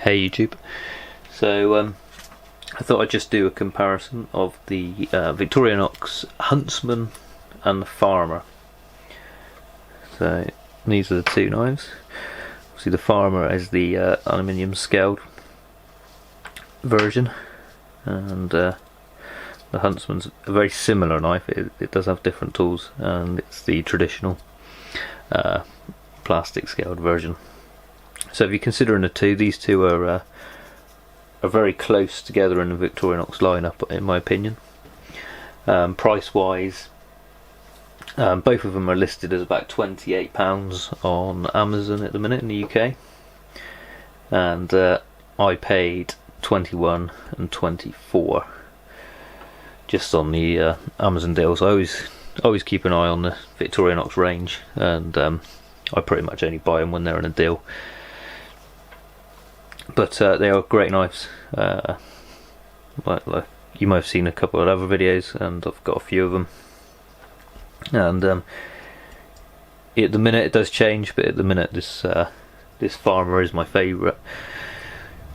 Hey YouTube. So I thought I'd just do a comparison of the Victorinox Huntsman and the Farmer. So these are the two knives. Obviously the Farmer is the aluminium scaled version, and the Huntsman's a very similar knife. It does have different tools, and it's the traditional plastic scaled version. So if you're considering the two, these two are very close together in the Victorinox lineup, in my opinion. Price wise, both of them are listed as about £28 on Amazon at the minute in the UK, and I paid 21 and 24 just on the Amazon deals. I always keep an eye on the Victorinox range, and I pretty much only buy them when they're in a deal. But they are great knives. Like you might have seen a couple of other videos, and I've got a few of them. And at the minute it does change, but at the minute this Farmer is my favourite.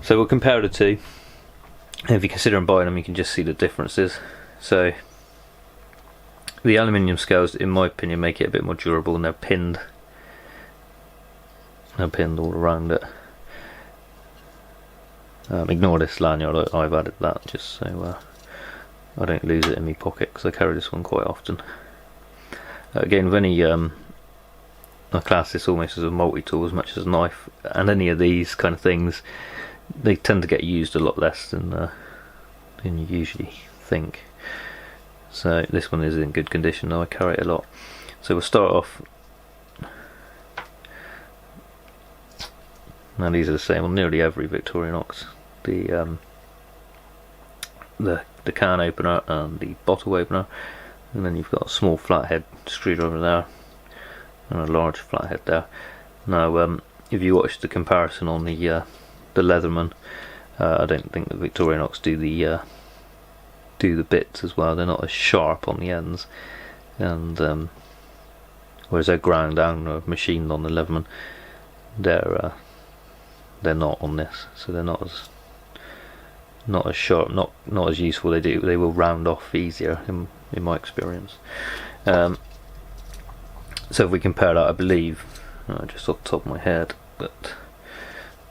So we'll compare the two. If you're considering buying them, you can just see the differences. So the aluminium scales, in my opinion, make it a bit more durable, and they're pinned. They're pinned all around it. Ignore this lanyard, I've added that just so I don't lose it in my pocket, because I carry this one quite often. Again, with any, I class this almost as a multi-tool as much as a knife, and any of these kind of things, they tend to get used a lot less than you usually think. So this one is in good condition though, I carry it a lot. So we'll start off. Now these are the same on nearly every Victorinox. The can opener and the bottle opener, and then you've got a small flathead screwdriver there and a large flathead there. Now if you watch the comparison on the Leatherman, I don't think the Victorinox do the bits as well. They're not as sharp on the ends, and whereas they're ground down or machined on the Leatherman, they're not on this, so they're not as sharp, not as useful. They will round off easier in my experience. So if we compare that, I believe, just off the top of my head, that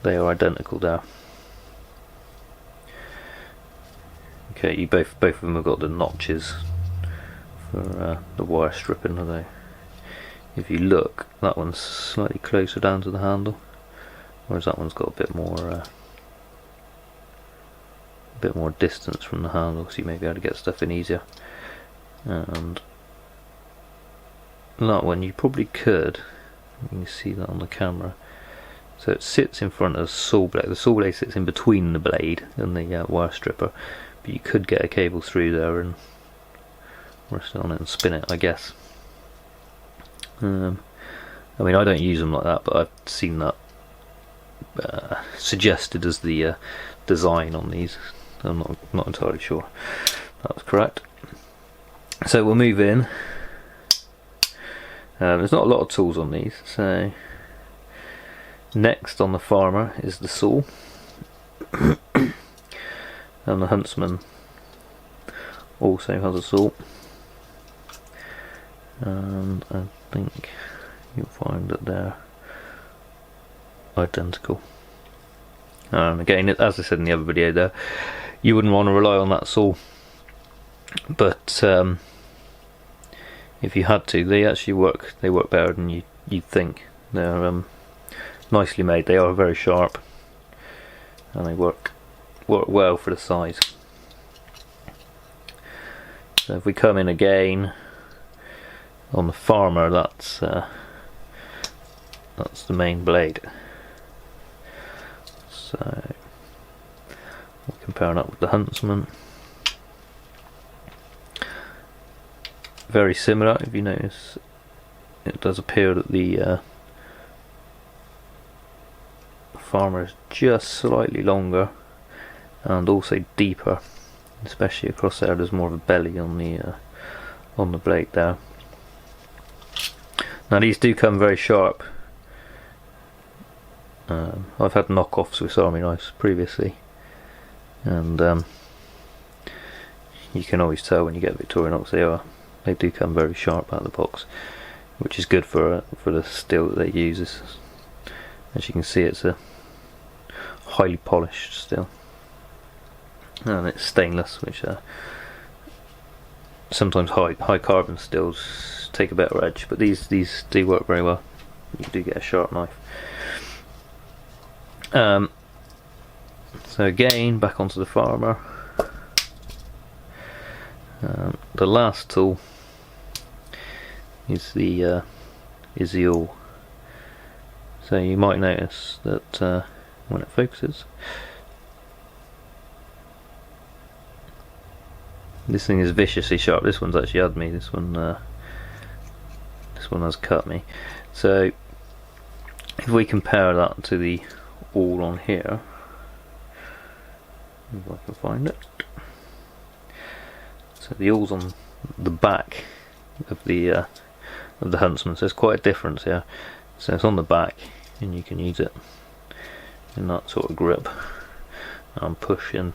they are identical there. Okay, both of them have got the notches for the wire stripping, although if you look, that one's slightly closer down to the handle, whereas that one's got a bit more distance from the handle, so you may be able to get stuff in easier. And that one you probably could, you can see that on the camera, so it sits in front of the saw blade. The saw blade sits in between the blade and the wire stripper, but you could get a cable through there and rest it on it and spin it, I guess. I mean, I don't use them like that, but I've seen that suggested as the design on these. I'm not entirely sure that's correct. So we'll move in. There's not a lot of tools on these. So next on the Farmer is the saw, and the Huntsman also has a saw, and I think you'll find that they're identical. Again, as I said in the other video there, you wouldn't want to rely on that saw, but if you had to, they actually work better than you'd think. They're nicely made, they are very sharp, and they work well for the size. So if we come in again on the Farmer, that's the main blade. So we'll compare that with the Huntsman. Very similar. If you notice, it does appear that the Farmer is just slightly longer and also deeper, especially across there. There's more of a belly on the blade there. Now these do come very sharp, I've had knockoff Swiss Army knives previously, and you can always tell when you get Victorinox they do come very sharp out of the box, which is good for the steel that they use. As you can see, it's a highly polished steel, and it's stainless, which sometimes high carbon steels take a better edge, but these do work very well. You do get a sharp knife. So again, back onto the Farmer. The last tool is the awl. So you might notice that when it focuses, this thing is viciously sharp. This one's actually had me. This one has cut me. So if we compare that to the awl on here, if I can find it. So the awl's on the back of the Huntsman, so there's quite a difference here. So it's on the back, and you can use it in that sort of grip and push in.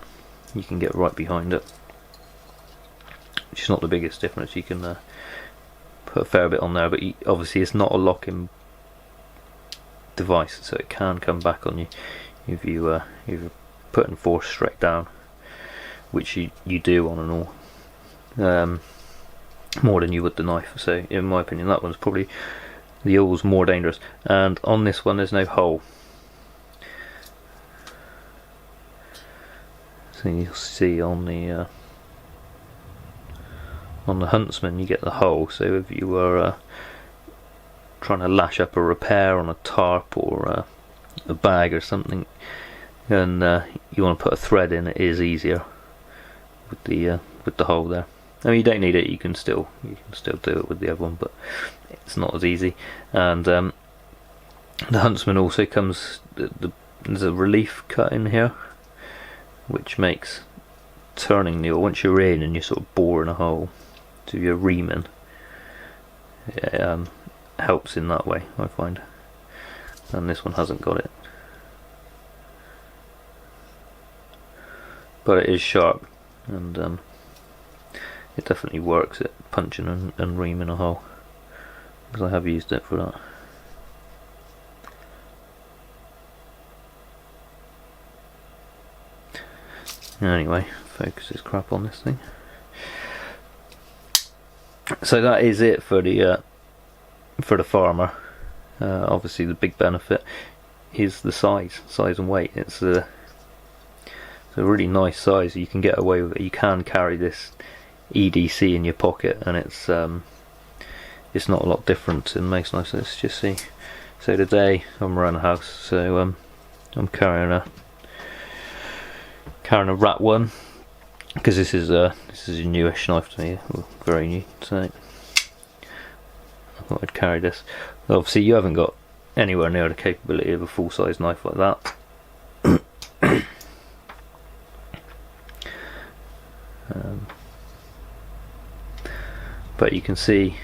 You can get right behind it, which is not the biggest difference. You can put a fair bit on there, but obviously it's not a locking device, so it can come back on you if you're putting force straight down, which you do on an awl, more than you would the knife. So in my opinion, that one's probably, the awl's more dangerous. And on this one there's no hole, so you'll see on the Huntsman you get the hole. So if you were trying to lash up a repair on a tarp or a bag or something, and you want to put a thread in, it is easier with the hole there. I mean, you don't need it. You can still do it with the other one, but it's not as easy. And the Huntsman also comes. There's a relief cut in here, which makes turning the awl, once you're in and you're sort of boring a hole to your reaming, it helps in that way, I find. And this one hasn't got it, but it is sharp, and it definitely works at punching and reaming a hole, because I have used it for that. Anyway, focus is crap on this thing. So that is it for the Farmer. Obviously the big benefit is the size and weight. It's a really nice size. You can get away with it. You can carry this EDC in your pocket, and it's not a lot different in most knives. Let's just see. So today I'm around the house, so I'm carrying a Rat 1, because this is a newish knife to me, very new. So I thought I'd carry this. Obviously you haven't got anywhere near the capability of a full-size knife like that. But you can see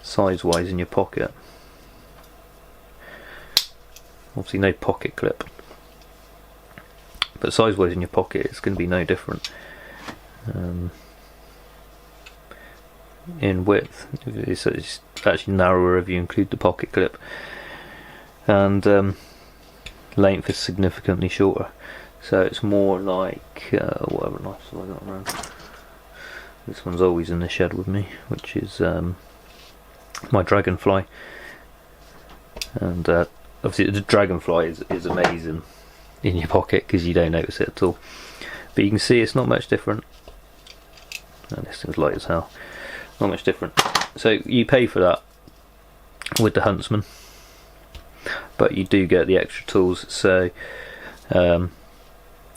size-wise in your pocket. Obviously no pocket clip, but size-wise in your pocket it's going to be no different. In width it's actually narrower if you include the pocket clip, and length is significantly shorter. So it's more like whatever knives have I got around. This one's always in the shed with me, which is my Dragonfly, and obviously the Dragonfly is amazing in your pocket because you don't notice it at all. But you can see it's not much different. And this thing's light as hell. Not much different. So you pay for that with the Huntsman, but you do get the extra tools. So the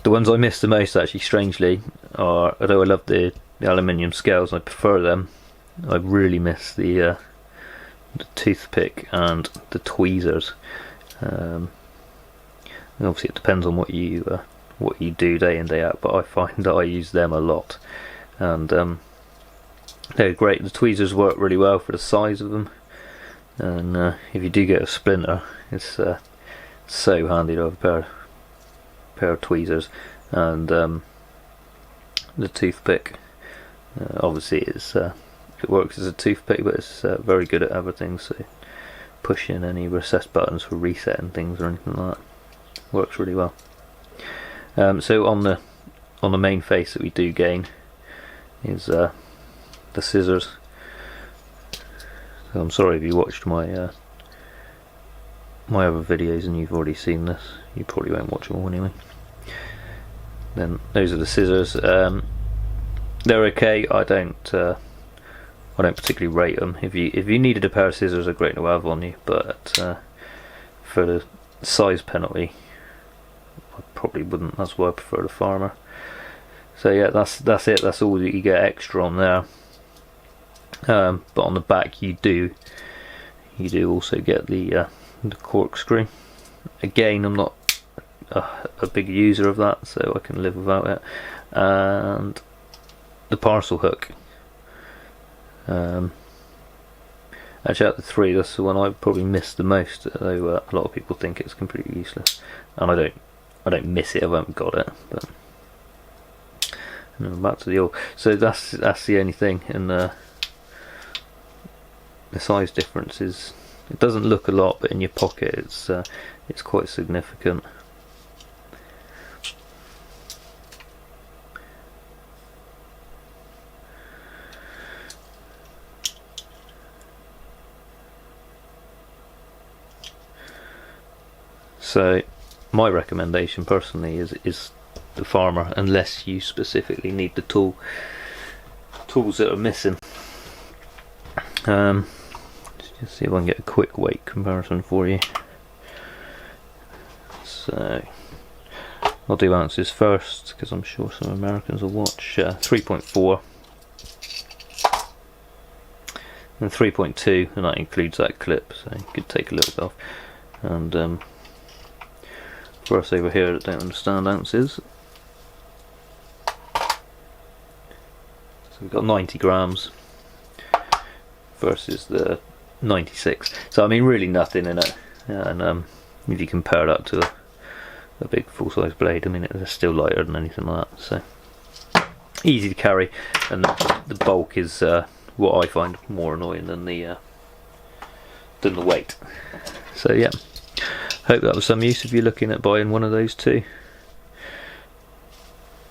ones I miss the most, actually, strangely, are, although I love the aluminium scales, I prefer them, I really miss the toothpick and the tweezers. And obviously it depends on what you do day in day out, but I find that I use them a lot, and they're great. The tweezers work really well for the size of them. and if you do get a splinter, it's so handy to have a pair of tweezers and the toothpick. Obviously it works as a toothpick, but it's very good at other things, so pushing any recessed buttons for resetting things or anything like that works really well. So on the main face that we do gain is the scissors. So I'm sorry if you watched my my other videos and you've already seen this. You probably won't watch them all anyway. Then those are the scissors. They're okay. I don't particularly rate them. If you needed a pair of scissors, they're great to have on you, but for the size penalty, I probably wouldn't. That's why I prefer the Farmer. So yeah, that's it. That's all that you get extra on there. But on the back, you do also get the corkscrew. Again, I'm not a big user of that, so I can live without it. And the parcel hook. Actually, out of the three, that's the one I probably missed the most. Though a lot of people think it's completely useless, and I don't miss it. I haven't got it, but back to the old. So that's the only thing, and the size difference is, it doesn't look a lot, but in your pocket it's quite significant. So my recommendation personally is the Farmer, unless you specifically need the tools that are missing. Just see if I can get a quick weight comparison for you. So I'll do ounces first, because I'm sure some Americans will watch. 3.4 and 3.2, and that includes that clip, so you could take a little bit off. And for us over here that don't understand ounces, so we've got 90 grams versus the 96. So I mean, really nothing in it. And if you compare that to a big full-size blade, I mean, it's still lighter than anything like that. So easy to carry, and the bulk is what I find more annoying than the weight. So yeah, hope that was some use if you're looking at buying one of those two.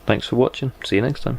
Thanks for watching. See you next time.